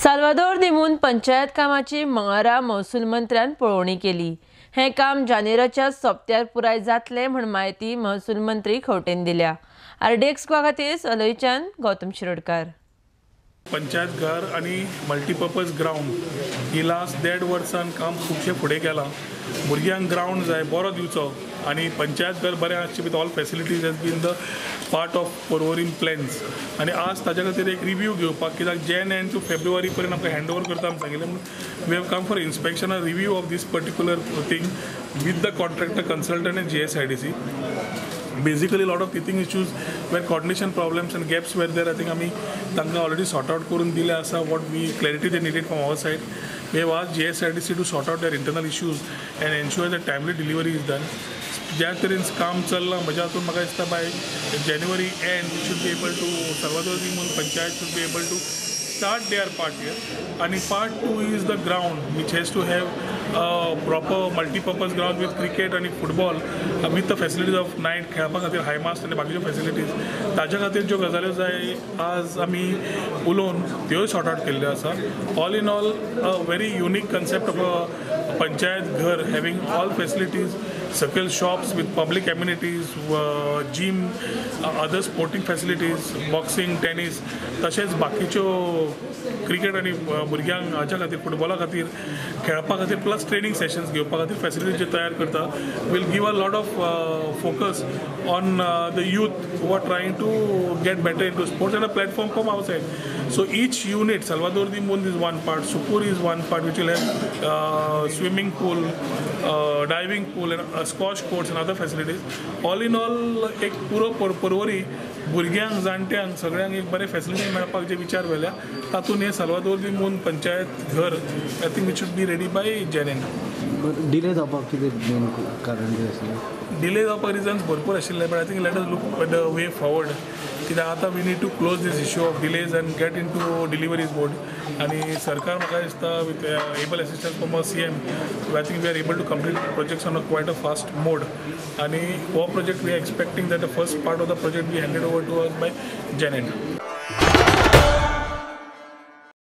साल्वादोर दिमून पंचायत कामाची मंगळारा महसूल मंत्र्यान पळोवणी केली। हे काम जानेराच्या सोपत्यार पुराय जातले म्हण माहिती महसूल मंत्री खौटेन दिल्या। आरडीएक्स खातीर अलयच्यान गौतम शिरोडकार। पंचायत घर आणि मल्टीपर्पज ग्राउंड ही लास्ट 1.5 वर्सान काम खूबशे फुडें गेलां। भुरग्यांक ग्राउंड जाय बरो दिवचो आणि पंचायत घर बरें आसचें with all facilities has been the part of पर्वरीन प्लॅन्स। आणि आज ताच्या खातीर एक रिव्यू घेवपाक, कित्याक जॅन एंड टू फेब्रुवारी पर्यंत आमकां हँड ओवर करता आमी सांगिल्लें। We have come for inspection a review of this particular thing with the contractor consultant and GSIDC। Basically, a lot of teething issues where coordination problems and gaps were there. I think आमी तांकां already sort out करून दिले आसा what we clarity they needed from our side. We have asked GSIDC to sort out their internal issues and ensure that timely delivery is done. ज्या तरेन काम चल्लां म्हज्या हातून म्हाका दिसता bye January end we should be able to Salvador Panchayat should be able to start their part here. And part 2 is the ground, which has to have a proper multi-purpose ground with cricket and football with the facilities of night खेळपा खातीर हाय मास्ट आनी बाकीच्यो facilities. ताच्या खातीर ज्यो गजाल्यो जाय आज आमी उलोवन त्यो सॉर्ट आउट केल्ल्यो आसा। All in all a very unique concept of a panchayat घर हॅविंग ऑल फॅसिलिटीज, सकयल shops with public amenities, gym, other sporting facilities, boxing, tennis, तशेंच बाकीच्यो क्रिकेट आणि भुरग्यांक हाच्या खातीर फुटबॉला खातीर खेळपा खातीर प्लस ट्रेनिंग सेशन्स घेवपा खातीर फॅसिलिटीज जे तयार करता will give a lot of focus on the youth who are trying to get better into sports and a platform from outside. So each unit, Salvador the Mundo is one part, Supur is one part, which will have swimming pool, diving pool, and squash courts and other facilities. All in all, एक पुरो परवरी भुरग्यांक जाणट्यांक सगळ्यांक एक बरे facility मेळपाक जे विचार व्हेल्या तातूंत हे साल्वादोर दी मुंद पंचायत घर I think which should be ready bye January. Delay जावपाक कितें मेन कारण कितें आसलें? डिले जावपाक रिजन्स भरपूर आशिल्ले, but I think let us look the way forward. कित्याक आतां we need to close this issue of delays and get into deliveries mode. आणि सरकार म्हाका दिसता with able assistance from CM I think we are able to complete projects on a quite a fast mode. आणि हो project we are expecting that the first part of the project we handed over to us bye January.